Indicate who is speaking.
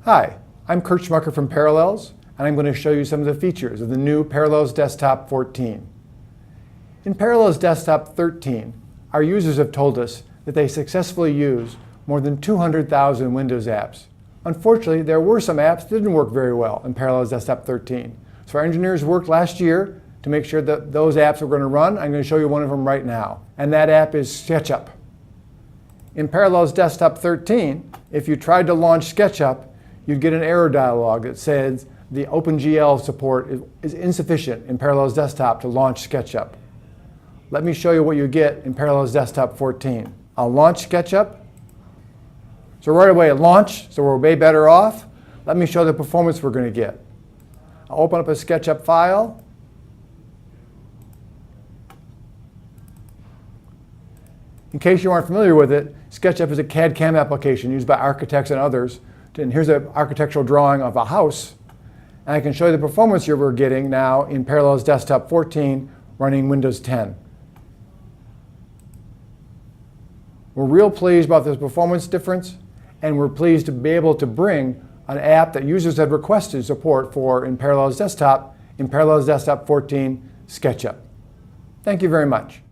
Speaker 1: Hi, I'm Kurt Schmucker from Parallels, and I'm going to show you some of the features of the new Parallels Desktop 14. In Parallels Desktop 13, our users have told us that they successfully use more than 200,000 Windows apps. Unfortunately, there were some apps that didn't work very well in Parallels Desktop 13. So our engineers worked last year to make sure that those apps were going to run. I'm going to show you one of them right now, and that app is SketchUp. In Parallels Desktop 13, if you tried to launch SketchUp, you'd get an error dialog that says the OpenGL support is insufficient in Parallels Desktop to launch SketchUp. Let me show you what you get in Parallels Desktop 14. I'll launch SketchUp. So right away it launched, so we're way better off. Let me show the performance we're going to get. I'll open up a SketchUp file. In case you aren't familiar with it, SketchUp is a CAD/CAM application used by architects and others. And here's an architectural drawing of a house. And I can show you the performance we're getting now in Parallels Desktop 14 running Windows 10. We're real pleased about this performance difference, and we're pleased to be able to bring an app that users have requested support for in Parallels Desktop 14, SketchUp. Thank you very much.